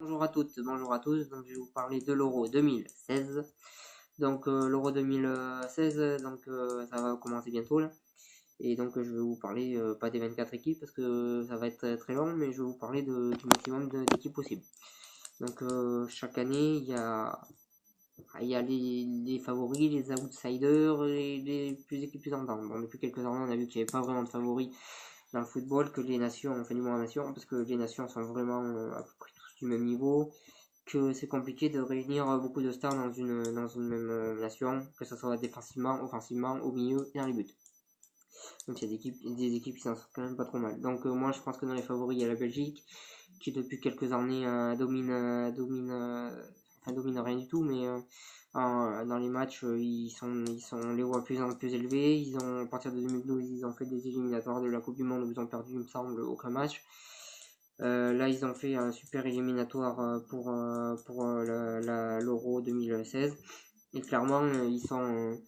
Bonjour à toutes, bonjour à tous. Donc je vais vous parler de l'Euro 2016. Donc l'Euro 2016, ça va commencer bientôt là. Et donc je vais vous parler pas des 24 équipes parce que ça va être très long, mais je vais vous parler du maximum d'équipes possibles. Donc chaque année il y a les favoris, les outsiders et les équipes plus ententes. Bon, depuis quelques années on a vu qu'il n'y avait pas vraiment de favoris dans le football, que les nations, on fait du moins en nation, parce que les nations sont vraiment à peu près tous du même niveau, que c'est compliqué de réunir beaucoup de stars dans une même nation, que ce soit défensivement, offensivement, au milieu et dans les buts. Donc il y a des équipes qui s'en sortent quand même pas trop mal. Donc moi je pense que dans les favoris il y a la Belgique, qui depuis quelques années domine rien du tout, mais dans les matchs on les voit plus en plus élevés. Ils ont, à partir de 2012, ils ont fait des éliminatoires de la Coupe du Monde où ils ont perdu, il me semble, aucun match. Là ils ont fait un super éliminatoire pour l'Euro 2016 et clairement ils font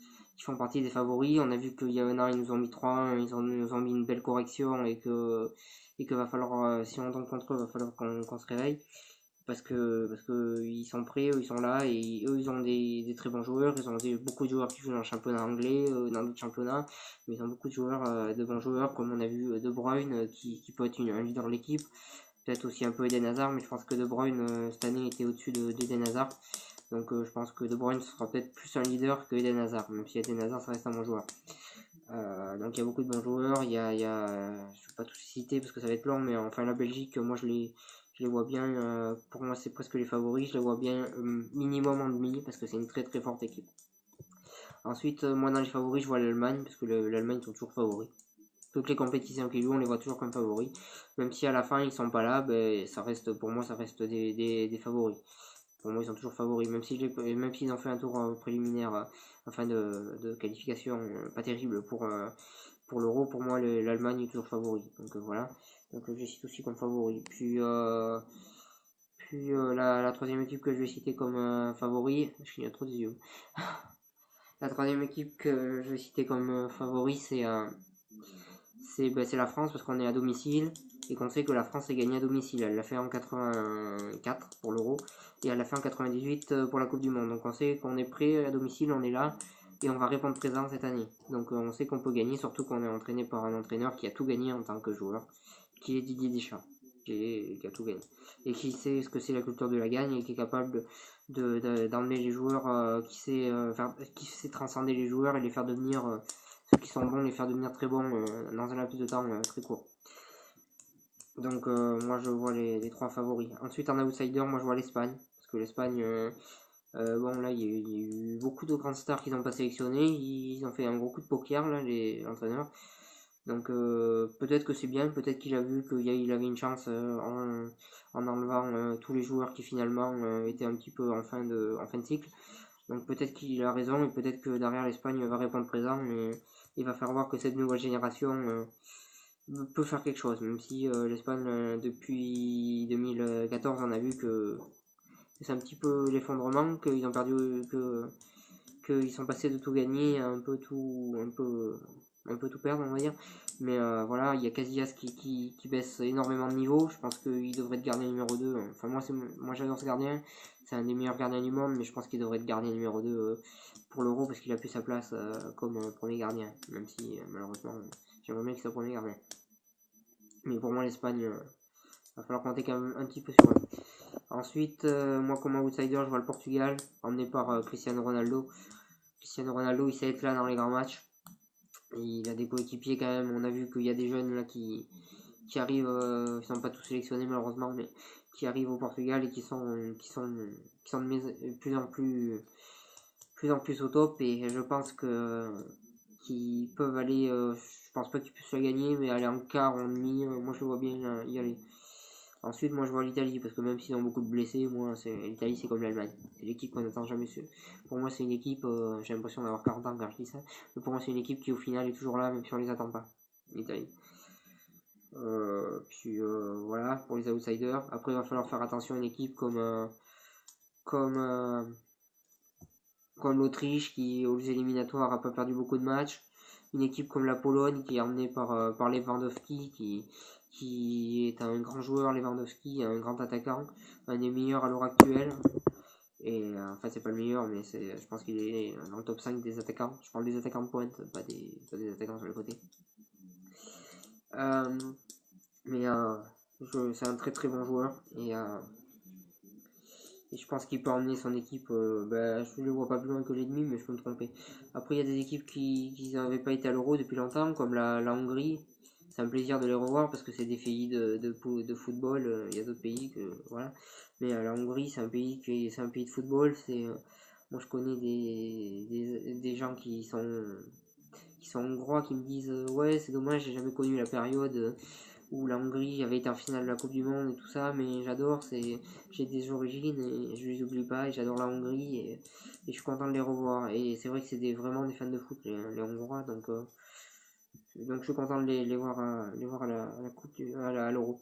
partie des favoris. On a vu qu'il y a un an ils nous ont mis 3-1, nous ont mis une belle correction et que va falloir, si on tombe contre eux, va falloir qu'on se réveille parce que ils sont prêts, eux ils sont là et eux ils ont des très bons joueurs. Ils ont beaucoup de joueurs qui jouent dans le championnat anglais, dans d'autres championnats, mais ils ont beaucoup de joueurs, de bons joueurs, comme on a vu De Bruyne qui peut être un leader de l'équipe, peut-être aussi un peu Eden Hazard, mais je pense que De Bruyne cette année était au-dessus d'Eden Hazard. Donc je pense que De Bruyne sera peut-être plus un leader que Eden Hazard, même si Eden Hazard ça reste un bon joueur. Donc il y a beaucoup de bons joueurs, je ne vais pas tous citer parce que ça va être long, mais enfin la Belgique, moi je les vois bien, pour moi c'est presque les favoris, je les vois bien minimum en demi parce que c'est une très très forte équipe. Ensuite, moi dans les favoris je vois l'Allemagne parce que l'Allemagne sont toujours favoris. Toutes les compétitions qu'ils jouent, on les voit toujours comme favoris. Même si à la fin ils sont pas là, pour moi ça reste des favoris. Pour moi ils sont toujours favoris, même s'ils ont fait un tour préliminaire, enfin de qualification pas terrible pour l'Euro. Pour moi l'Allemagne est toujours favori. Donc voilà. Donc je cite aussi comme favori. Puis la troisième équipe que je vais citer comme favori, je finis trop des yeux. La troisième équipe que je vais citer comme favori, c'est la France parce qu'on est à domicile et qu'on sait que la France est gagnée à domicile. Elle l'a fait en 84 pour l'Euro et elle l'a fait en 98 pour la Coupe du Monde. Donc on sait qu'on est prêt à domicile, on est là et on va répondre présent cette année. Donc on sait qu'on peut gagner, surtout qu'on est entraîné par un entraîneur qui a tout gagné en tant que joueur, qui est Didier Deschamps, qui a tout gagné et qui sait ce que c'est la culture de la gagne et qui est capable d'emmener les joueurs, qui sait transcender les joueurs et les faire devenir ceux qui sont bons, les faire devenir très bons dans un laps de temps très court. Donc moi je vois les trois favoris. Ensuite en outsider, moi je vois l'Espagne. Parce que l'Espagne, bon là il y a eu beaucoup de grandes stars qu'ils n'ont pas sélectionnées. Ils ont fait un gros coup de poker là, l'entraîneur. Donc peut-être que c'est bien, peut-être qu'il a vu qu'il avait une chance en enlevant tous les joueurs qui finalement étaient un petit peu en fin de cycle. Donc peut-être qu'il a raison et peut-être que derrière l'Espagne va répondre présent, mais il va faire voir que cette nouvelle génération peut faire quelque chose, même si l'Espagne depuis 2014 on a vu que c'est un petit peu l'effondrement, qu'ils ont perdu, qu'ils sont passés de tout gagner à un peu tout perdre on va dire. Mais voilà, il y a Casillas qui baisse énormément de niveau. Je pense qu'il devrait être gardien numéro 2. Enfin moi j'adore ce gardien, c'est un des meilleurs gardiens du monde, mais je pense qu'il devrait être gardien numéro 2 pour l'Euro parce qu'il a plus sa place comme premier gardien, même si malheureusement j'aimerais bien qu'il soit premier gardien. Mais pour moi l'Espagne, va falloir compter quand même un petit peu sur eux. Ensuite, moi comme outsider, je vois le Portugal, emmené par Cristiano Ronaldo. Cristiano Ronaldo, il sait être là dans les grands matchs. Il a des coéquipiers quand même. On a vu qu'il y a des jeunes là qui arrivent, ils sont pas tous sélectionnés malheureusement, mais qui arrivent au Portugal et qui sont de plus en plus au top. Et je pense qu'ils peuvent aller. Je pense pas qu'ils puissent la gagner, mais aller en quart, en demi. Moi, je vois bien y aller. Ensuite, moi je vois l'Italie parce que même s'ils ont beaucoup de blessés, moi l'Italie c'est comme l'Allemagne. C'est l'équipe qu'on n'attend jamais su. Pour moi, c'est une équipe, j'ai l'impression d'avoir 40 ans quand je dis ça, mais pour moi, c'est une équipe qui au final est toujours là, même si on les attend pas. L'Italie. Puis voilà pour les outsiders. Après, il va falloir faire attention à une équipe comme l'Autriche qui, aux éliminatoires, a pas perdu beaucoup de matchs. Une équipe comme la Pologne qui est emmenée par Lewandowski qui qui est un grand joueur, Lewandowski, un grand attaquant, un des meilleurs à l'heure actuelle. Et en fait, c'est pas le meilleur, mais je pense qu'il est dans le top 5 des attaquants. Je parle des attaquants de pointe, pas des attaquants sur le côté. Mais c'est un très très bon joueur. Et je pense qu'il peut emmener son équipe. Je ne le vois pas plus loin que l'ennemi, mais je peux me tromper. Après, il y a des équipes qui n'avaient pas été à l'Euro depuis longtemps, comme la Hongrie. C'est un plaisir de les revoir parce que c'est des pays de football. Il y a d'autres pays que voilà. Mais la Hongrie, c'est un pays de football. Moi, je connais des gens qui sont hongrois qui me disent ouais, c'est dommage, j'ai jamais connu la période où la Hongrie avait été en finale de la Coupe du Monde et tout ça, mais j'adore, j'ai des origines et je les oublie pas et j'adore la Hongrie et je suis content de les revoir. Et c'est vrai que c'est vraiment des fans de foot, les Hongrois, donc je suis content de les voir à la Coupe à l'Euro.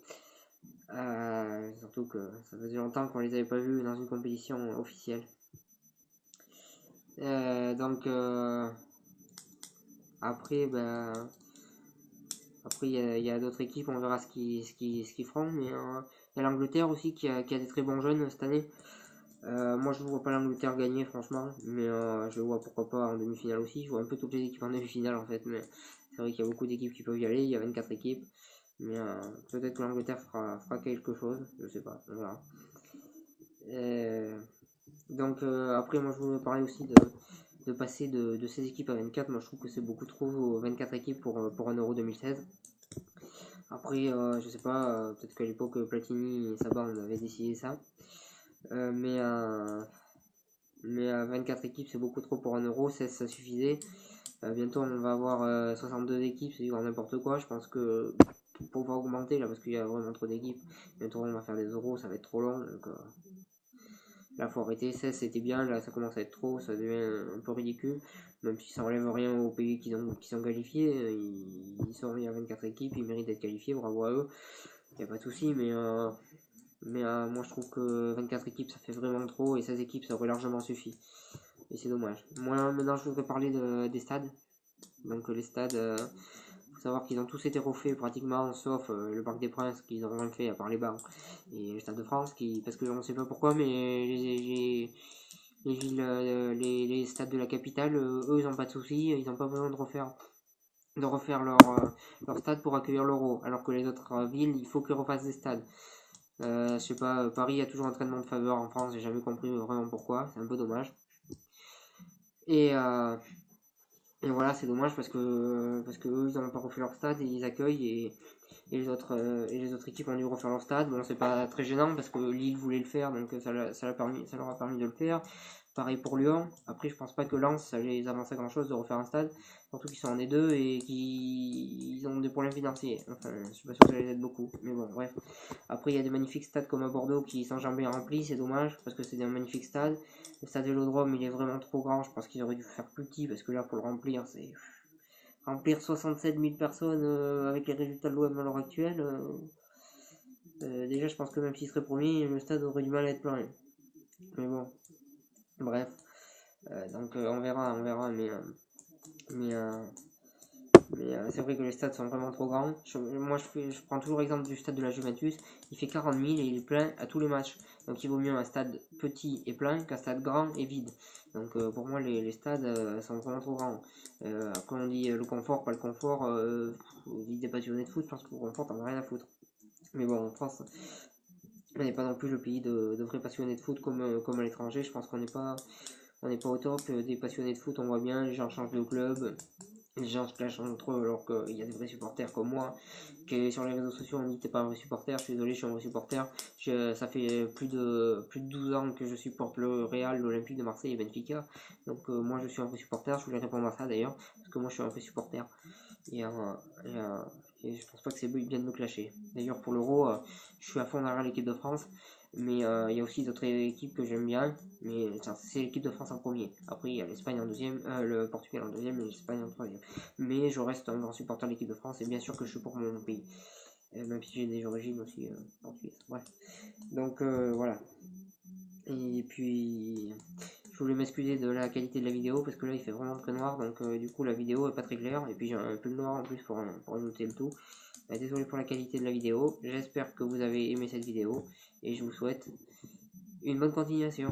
Surtout que ça faisait longtemps qu'on les avait pas vus dans une compétition officielle. Après, après, il y a d'autres équipes, on verra ce qu'ils feront. Mais il y a l'Angleterre aussi qui a des très bons jeunes cette année. Moi, je ne vois pas l'Angleterre gagner, franchement. Mais je le vois pourquoi pas en demi-finale aussi. Je vois un peu toutes les équipes en demi-finale en fait. Mais c'est vrai qu'il y a beaucoup d'équipes qui peuvent y aller. Il y a 24 équipes. Mais peut-être que l'Angleterre fera quelque chose. Je sais pas, on verra. Après, moi, je voulais parler aussi de passer de 16 équipes à 24. Moi, je trouve que c'est beaucoup trop 24 équipes pour un Euro 2016. Après, je sais pas, peut-être qu'à l'époque, Platini et sa bande avaient décidé ça. Mais 24 équipes, c'est beaucoup trop pour un Euro. 16, ça suffisait. Bientôt, on va avoir 62 équipes, c'est n'importe quoi. Je pense que pour pouvoir augmenter, là, parce qu'il y a vraiment trop d'équipes, bientôt, on va faire des Euros, ça va être trop long. Donc, là, faut arrêter. 16, c'était bien. Là, ça commence à être trop. Ça devient un peu ridicule. Même si ça enlève rien aux pays qui sont qualifiés. Ils sont mis à 24 équipes. Ils méritent d'être qualifiés. Bravo à eux. Il n'y a pas de souci. Mais moi, je trouve que 24 équipes, ça fait vraiment trop. Et 16 équipes, ça aurait largement suffi. Et c'est dommage. Moi, maintenant, je voudrais parler des stades. Donc, les stades... faut savoir qu'ils ont tous été refaits pratiquement, sauf le Parc des Princes qu'ils n'ont rien fait à part les bancs et le Stade de France, parce que on ne sait pas pourquoi, mais les villes, les stades de la capitale, eux ils n'ont pas de soucis, ils n'ont pas besoin de refaire leur stade pour accueillir l'Euro, alors que les autres villes, il faut qu'ils refassent des stades. Je sais pas, Paris a toujours un traitement de faveur en France, j'ai jamais compris vraiment pourquoi, c'est un peu dommage. Et voilà, c'est dommage parce que eux, ils n'ont pas refait leur stade et ils accueillent et les autres équipes ont dû refaire leur stade. Bon, c'est pas très gênant parce que Lille voulait le faire, donc ça leur a permis de le faire. Pareil pour Lyon. Après, je pense pas que Lens, ça les avance à grand chose de refaire un stade, surtout qu'ils sont en D2 et qu'ils ont des problèmes financiers. Enfin, je suis pas sûr que ça les aide beaucoup, mais bon, bref. Après, il y a des magnifiques stades comme à Bordeaux qui sont jamais remplis, c'est dommage parce que c'est des magnifiques stades. Le stade Vélodrome, il est vraiment trop grand, je pense qu'ils auraient dû faire plus petit parce que là, pour le remplir, c'est remplir 67 000 personnes avec les résultats de l'OM à l'heure actuelle. Déjà, je pense que même s'il serait premier, le stade aurait du mal à être plein. Mais bon, bref. On verra, mais c'est vrai que les stades sont vraiment trop grands. Moi, je prends toujours l'exemple du stade de la Juventus. Il fait 40 000 et il est plein à tous les matchs. Donc il vaut mieux un stade petit et plein qu'un stade grand et vide. Donc pour moi, les stades sont vraiment trop grands. Après, on dit le confort, pas le confort. On dit des passionnés de foot, je pense que le confort, t'en as rien à foutre. Mais bon, en France, on n'est pas non plus le pays de vrais passionnés de foot comme à l'étranger. Je pense qu'on n'est pas au top des passionnés de foot. On voit bien, les gens changent de club. Les gens se clashent entre eux alors qu'il y a des vrais supporters comme moi. Que sur les réseaux sociaux on dit t'es pas un vrai supporter, je suis désolé, je suis un vrai supporter. Ça fait plus de 12 ans que je supporte le Real, l'Olympique de Marseille et Benfica. Donc moi je suis un vrai supporter, je voulais répondre à ça d'ailleurs, parce que moi je suis un vrai supporter. Et je pense pas que c'est bien de me clasher. D'ailleurs pour l'Euro, je suis à fond derrière l'équipe de France. Mais il y a aussi d'autres équipes que j'aime bien, mais c'est l'équipe de France en premier. Après, il y a l'Espagne en deuxième, le Portugal en deuxième et l'Espagne en troisième. Mais je reste un grand supporter de l'équipe de France et bien sûr que je suis pour mon pays. Même si j'ai des origines aussi portugaises. Ouais. Donc voilà. Et puis, je voulais m'excuser de la qualité de la vidéo parce que là il fait vraiment très noir, donc du coup la vidéo est pas très claire. Et puis j'ai un peu de noir en plus pour ajouter le tout. Désolé pour la qualité de la vidéo, j'espère que vous avez aimé cette vidéo et je vous souhaite une bonne continuation.